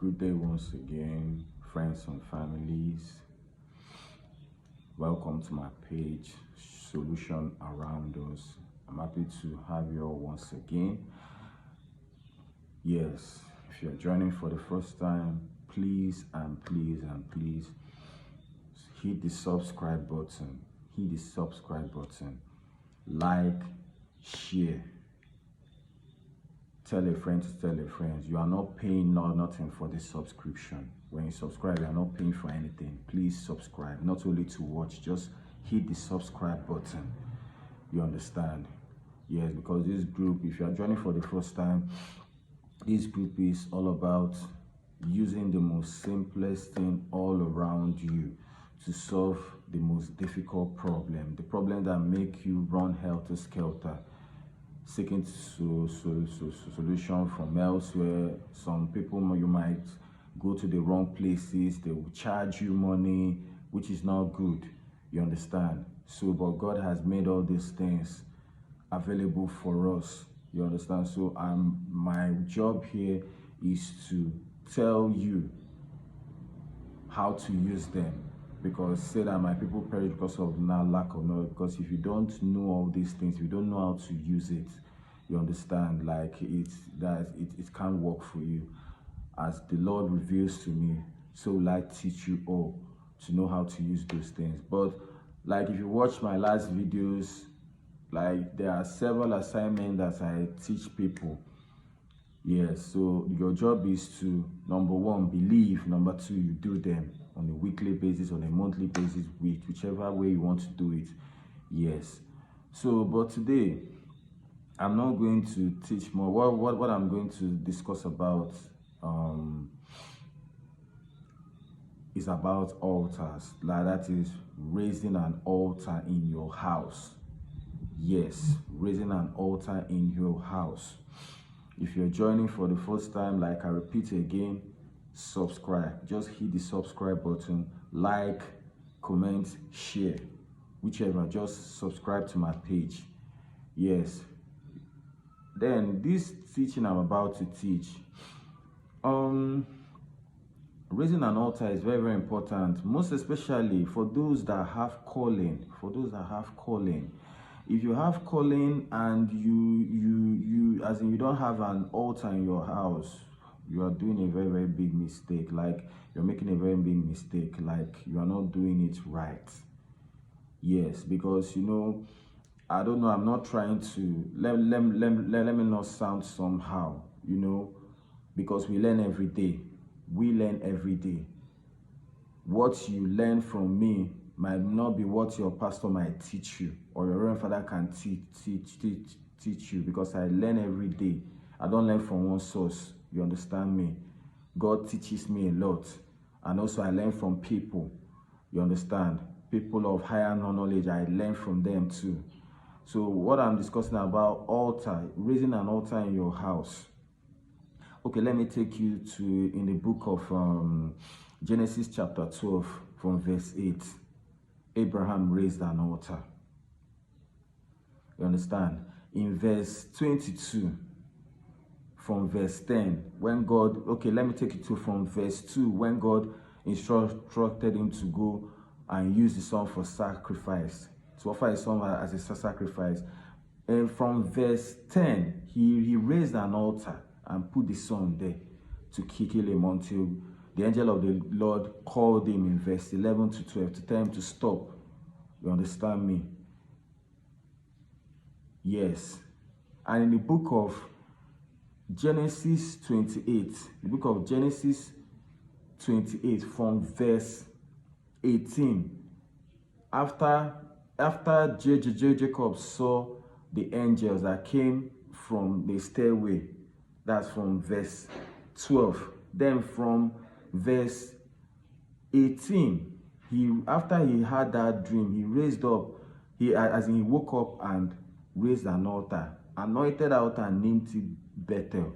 Good day once again, friends and families. Welcome to my page, Solution Around Us. I'm happy to have you all once again. Yes, if you're joining for the first time, please hit the subscribe button. Hit the subscribe button. Like, share. Tell a friend to tell a friend. You are not paying nothing for this subscription. When you subscribe, you are not paying for anything. Please subscribe, not only to watch, just hit the subscribe button. You understand? Yes, because this group, if you are joining for the first time, this group is all about using the most simplest thing all around you to solve the most difficult problem, the problem that make you run helter-skelter, seeking solution from elsewhere. Some people, you might go to the wrong places, they will charge you money, which is not good. You understand? So, but God has made all these things available for us. You understand? So my job here is to tell you how to use them, because say that my people perish because of lack of knowledge. Because if you don't know all these things, you don't know how to use it, you understand, like it can't work for you. As the Lord reveals to me, so like teach you all to know how to use those things. But like if you watch my last videos, like there are several assignments that I teach people. Yes, so your job is to, number one, believe. Number two, you do them on a weekly basis, on a monthly basis, whichever way you want to do it. Yes. So, but today, I'm not going to teach more. What I'm going to discuss about is about altars. Like that is raising an altar in your house. Yes, raising an altar in your house. If you're joining for the first time, like I repeat again, subscribe. Just hit the subscribe button, like, comment, share, whichever. Just subscribe to my page. Yes. Then this teaching I'm about to teach, raising an altar is very, very important, most especially for those that have calling. If you have calling and you as in you don't have an altar in your house, you are doing a very, very big mistake. Like you're making a very big mistake. Like you are not doing it right. Yes, because I don't know, I'm not trying to let me not sound somehow, because we learn every day. What you learn from me might not be what your pastor might teach you, or your reverend father can teach you, because I learn every day. I don't learn from one source. You understand me? God teaches me a lot, and also I learn from people. You understand? People of higher knowledge, I learn from them too. So what I'm discussing about altar, raising an altar in your house. Okay, let me take you to in the book of Genesis chapter 12 from verse 8. Abraham raised an altar. You understand? In verse 22 from verse 10, when God, okay, let me take you to from verse 2, when God instructed him to go and use the son for sacrifice, to offer his son as a sacrifice. And from verse 10, he raised an altar and put the son there to kill him until the angel of the Lord called him in verse 11 to 12 to tell him to stop. You understand me? Yes. And in the book of Genesis 28, from verse 18, after Jacob saw the angels that came from the stairway, that's from verse 12. Then from verse 18, after he had that dream, he raised up, he woke up and raised an altar, anointed altar, and named it Bethel.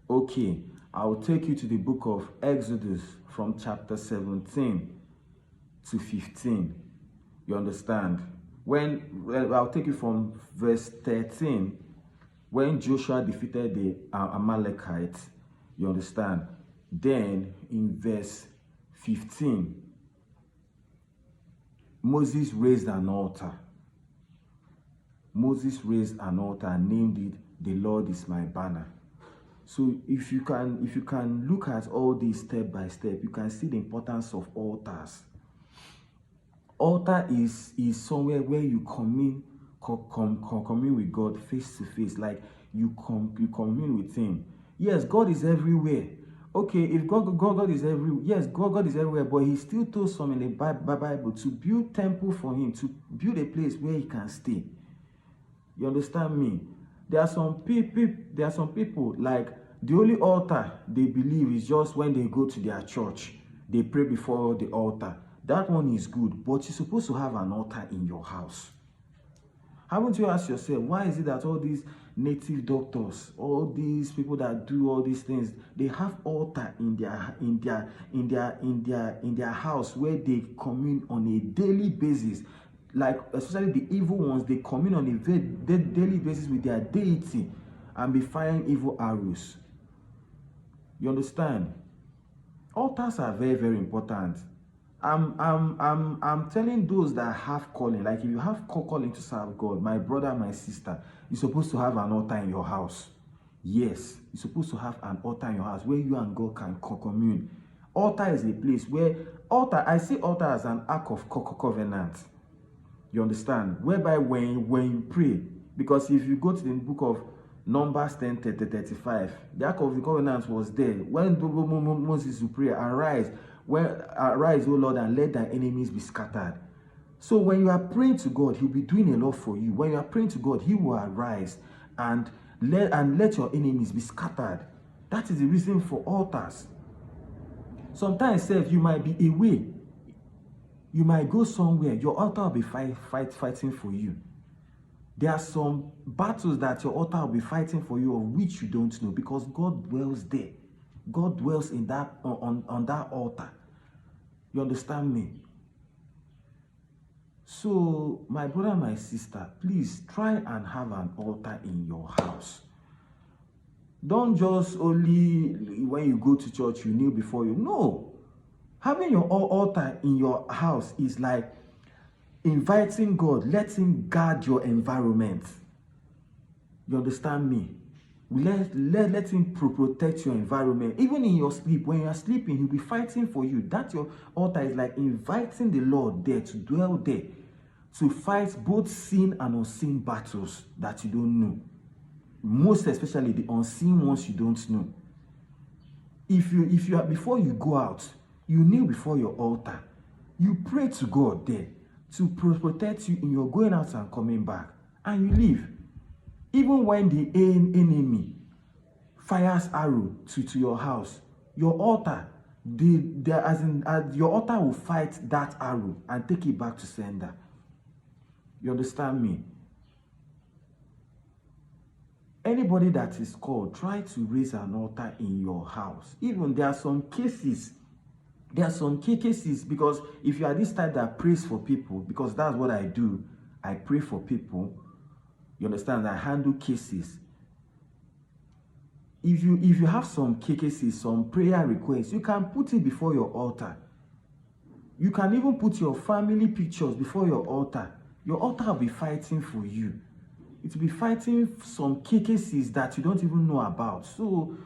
Okay, I'll take you to the book of Exodus from chapter 17 to 15. You understand? I'll take you from verse 13, when Joshua defeated the Amalekites. You understand? Then in verse 15, Moses raised an altar. Moses raised an altar and named it, "The Lord is my banner." So if you can look at all these step by step, you can see the importance of altars. Altar is somewhere where you commune with God face to face, like you commune with Him. Yes, God is everywhere. Okay, if God is everywhere, yes, God is everywhere, but He still told some in the Bible to build temple for Him, to build a place where He can stay. You understand me? There are some people like the only altar they believe is just when they go to their church, they pray before the altar. That one is good, but you're supposed to have an altar in your house. Haven't you asked yourself, why is it that all these native doctors, all these people that do all these things, they have altar in their house where they commune on a daily basis? Like especially the evil ones, they commune on a daily basis with their deity and be firing evil arrows. You understand? Altars are very, very important. I'm telling those that have calling, like if you have calling to serve God, my brother, my sister, you're supposed to have an altar in your house. Yes, you're supposed to have an altar in your house where you and God can commune. Altar is a place where I see altar as an ark of covenant. You understand? Whereby when you pray, because if you go to the book of Numbers 10:35, the ark of the covenant was there. When Moses would pray, arise, O Lord, and let thy enemies be scattered. So when you are praying to God, He'll be doing a lot for you. When you are praying to God, He will arise and let your enemies be scattered. That is the reason for altars. Sometimes, you might be away. You might go somewhere, your altar will be fighting for you. There are some battles that your altar will be fighting for you, of which you don't know, because God dwells there. God dwells in that on that altar. You understand me? So, my brother, my sister, please try and have an altar in your house. Don't just only when you go to church you kneel before you. No. Having your altar in your house is like inviting God, let Him guard your environment. You understand me? Let Him protect your environment. Even in your sleep, when you are sleeping, He'll be fighting for you. That your altar is like inviting the Lord there to dwell there, to fight both seen and unseen battles that you don't know. Most especially the unseen ones you don't know. If you are, before you go out, you kneel before your altar. You pray to God there to protect you in your going out and coming back. And you leave. Even when the enemy fires arrow to your house, your altar, your altar will fight that arrow and take it back to sender. You understand me? Anybody that is called, try to raise an altar in your house. Even there are some cases, because if you are this type that prays for people, because that's what I do, I pray for people. You understand? I handle cases. If you have some cases, some prayer requests, you can put it before your altar. You can even put your family pictures before your altar. Your altar will be fighting for you. It will be fighting some cases that you don't even know about. So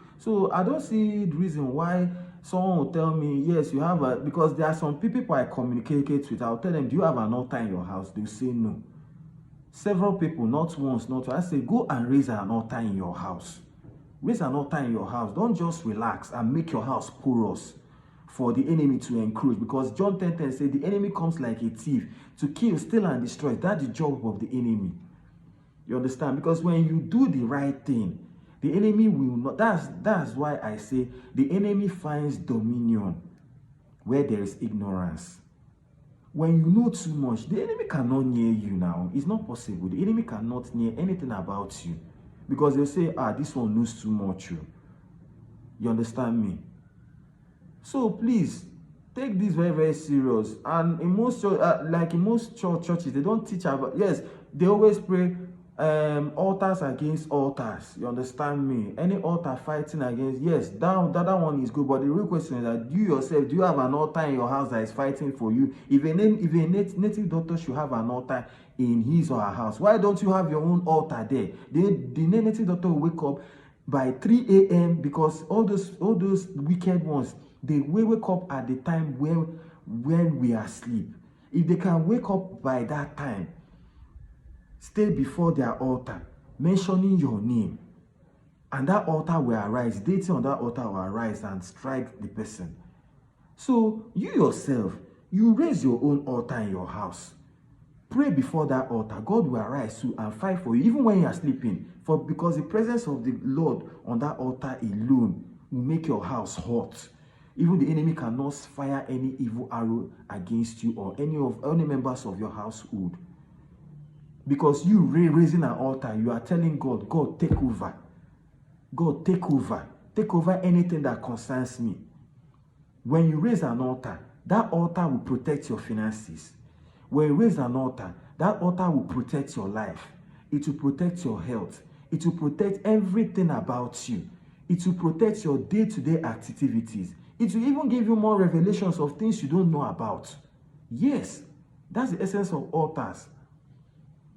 I don't see the reason why someone will tell me, yes, you have a, because there are some people I communicate with. I'll tell them, do you have an altar in your house? They'll say no. Several people, not once, not twice. I say, go and raise an altar in your house. Raise an altar in your house. Don't just relax and make your house porous for the enemy to encroach. Because John 10:10 says, the enemy comes like a thief to kill, steal, and destroy. That's the job of the enemy. You understand? Because when you do the right thing, the enemy will not. That's why I say the enemy finds dominion where there is ignorance. When you know too much, the enemy cannot near you now. It's not possible. The enemy cannot near anything about you. Because they'll say, this one knows too much. You understand me? So please, take this very, very serious. And in most churches, they don't teach about, yes, they always pray, altars against altars. You understand me? Any altar fighting against, yes, that one is good, but the real question is that you yourself, do you have an altar in your house that is fighting for you? If a native doctor should have an altar in his or her house, why don't you have your own altar there? The native doctor will wake up by 3 a.m. because all those wicked ones, they will wake up at the time when we are asleep. If they can wake up by that time, stay before their altar, mentioning your name, and that altar will arise. Deity on that altar will arise and strike the person. So you yourself, you raise your own altar in your house. Pray before that altar. God will arise too and fight for you, even when you are sleeping. Because the presence of the Lord on that altar alone will make your house hot. Even the enemy cannot fire any evil arrow against you or any members of your household. Because you raising an altar, you are telling God, God, take over. God, take over. Take over anything that concerns me. When you raise an altar, that altar will protect your finances. When you raise an altar, that altar will protect your life. It will protect your health. It will protect everything about you. It will protect your day-to-day activities. It will even give you more revelations of things you don't know about. Yes, that's the essence of altars.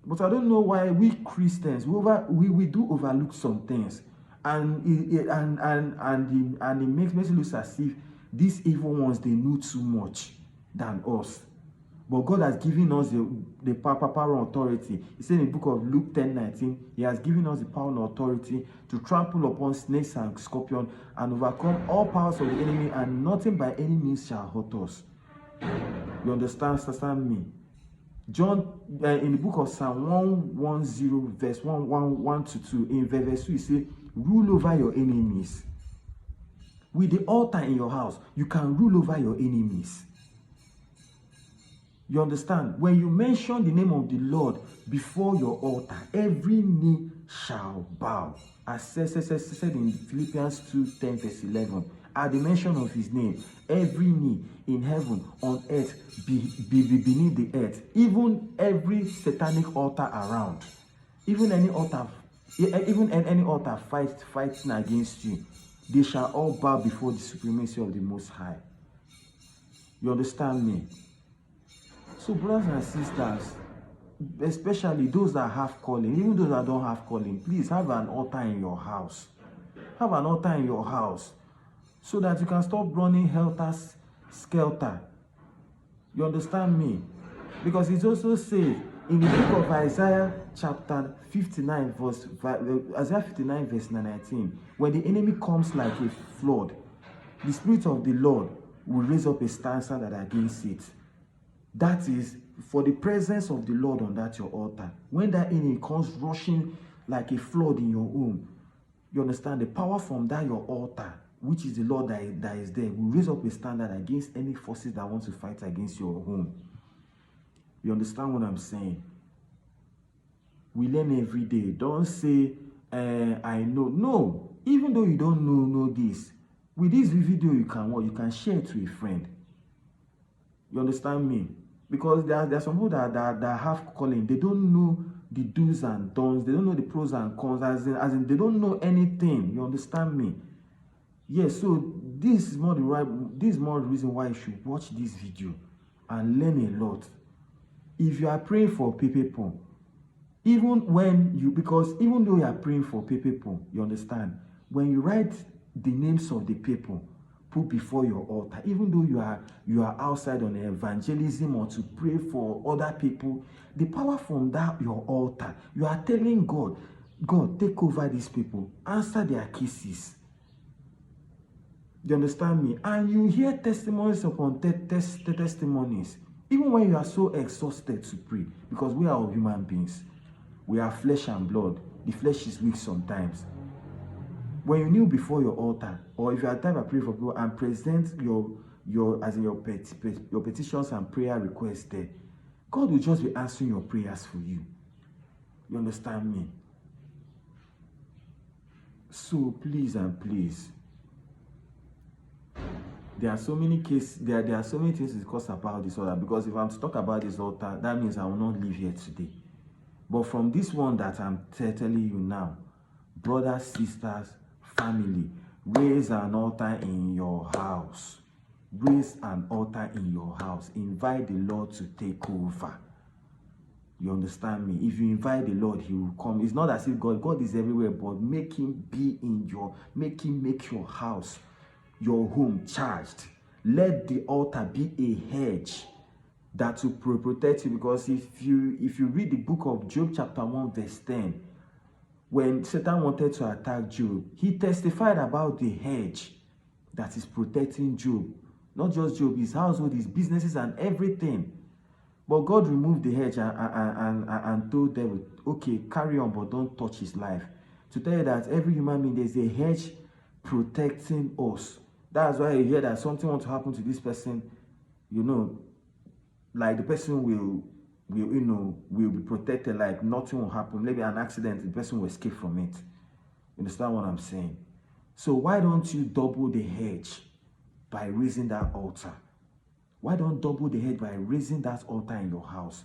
But I don't know why we Christians we do overlook some things, and it makes it look as if these evil ones, they know too much than us. But God has given us the power and authority. He said in the book of Luke 10:19, He has given us the power and authority to trample upon snakes and scorpions and overcome all powers of the enemy, and nothing by any means shall hurt us. You understand me? John, in the book of Psalm 110, verse 1 to 2, in verse 2, he says, rule over your enemies. With the altar in your house, you can rule over your enemies. You understand? When you mention the name of the Lord before your altar, every knee shall bow. As said in Philippians 2:10, verse 11. At the mention of his name, every knee in heaven, on earth, be beneath the earth, even every satanic altar around, even any altar fighting against you, they shall all bow before the supremacy of the Most High. You understand me? So, brothers and sisters, especially those that have calling, even those that don't have calling, please have an altar in your house. Have an altar in your house, so that you can stop running helter-skelter. You understand me? Because it's also said in the book of Isaiah chapter 59, verse 19, when the enemy comes like a flood, the Spirit of the Lord will raise up a stanza that against it. That is for the presence of the Lord on that your altar. When that enemy comes rushing like a flood in your home, you understand, the power from that your altar, which is the Lord that is there, will raise up a standard against any forces that want to fight against your home. You understand what I'm saying? We learn every day. Don't say, I know. No, even though you don't know this, with this video you can share it to a friend. You understand me? Because there are some people that have calling. They don't know the do's and don'ts. They don't know the pros and cons. As in they don't know anything. You understand me? Yes, so this is more the reason why you should watch this video and learn a lot. If you are praying for people, even though you are praying for people, you understand, when you write the names of the people put before your altar, even though you are outside on evangelism or to pray for other people, the power from that your altar, you are telling God, take over these people, answer their cases. You understand me? And you hear testimonies upon testimonies, even when you are so exhausted to pray, because we are all human beings. We are flesh and blood. The flesh is weak sometimes. When you kneel before your altar, or if you are the type of pray for people and present your petitions and prayer requests there, God will just be answering your prayers for you. You understand me? So please and please, there are so many cases, there are so many things to discuss about this altar, because if I'm to talk about this altar, that means I will not live here today. But from this one that I'm telling you now, brothers, sisters, family, raise an altar in your house. Raise an altar in your house. Invite the Lord to take over. You understand me? If you invite the Lord, he will come. It's not as if God is everywhere, but make him be in your, make him make your house, your home charged. Let the altar be a hedge that will protect you. Because if you read the book of Job chapter 1 verse 10, when Satan wanted to attack Job, he testified about the hedge that is protecting Job. Not just Job, his household, his businesses, and everything. But God removed the hedge and told them, okay, carry on, but don't touch his life. To tell you that every human being, there's a hedge protecting us. That's why you hear that something wants to happen to this person, you know, like the person will be protected, like nothing will happen. Maybe an accident, the person will escape from it. You understand what I'm saying? So why don't you double the hedge by raising that altar? Why don't double the hedge by raising that altar in your house,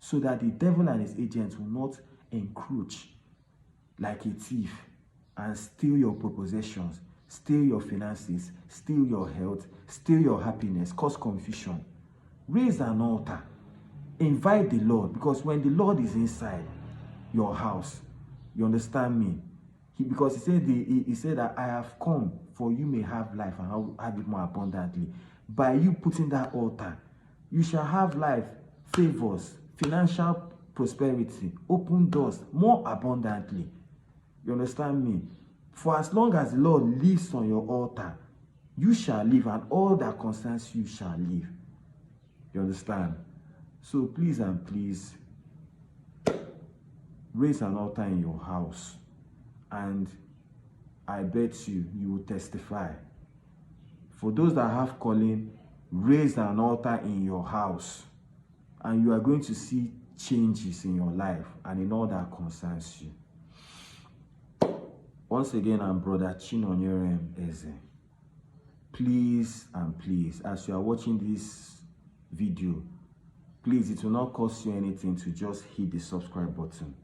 so that the devil and his agents will not encroach like a thief and steal your possessions, steal your finances, steal your health, steal your happiness, cause confusion. Raise an altar. Invite the Lord, because when the Lord is inside your house, you understand me? Because he said that I have come for you may have life and have it more abundantly. By you putting that altar, you shall have life, favors, financial prosperity, open doors more abundantly. You understand me? For as long as the Lord lives on your altar, you shall live, and all that concerns you shall live. You understand? So please and please, raise an altar in your house, and I bet you will testify. For those that have calling, raise an altar in your house, and you are going to see changes in your life and in all that concerns you. Once again, I'm Brother Chinonyerem Eze. Please and please, as you are watching this video, please, it will not cost you anything to just hit the subscribe button.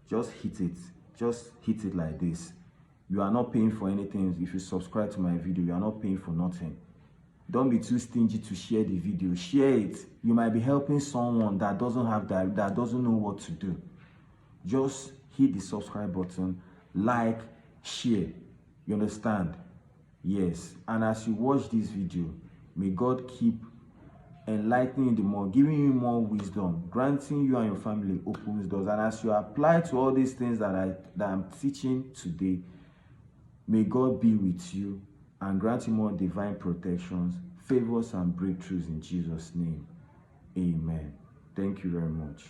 Just hit it. Just hit it like this. You are not paying for anything. If you subscribe to my video, you are not paying for nothing. Don't be too stingy to share the video. Share it. You might be helping someone that doesn't have that doesn't know what to do. Just hit the subscribe button, like, share. You understand? Yes. And as you watch this video, may God keep enlightening you the more, giving you more wisdom, granting you and your family open doors. And as you apply to all these things that I'm teaching today, may God be with you and grant you more divine protections, favors, and breakthroughs in Jesus' name. Amen. Thank you very much.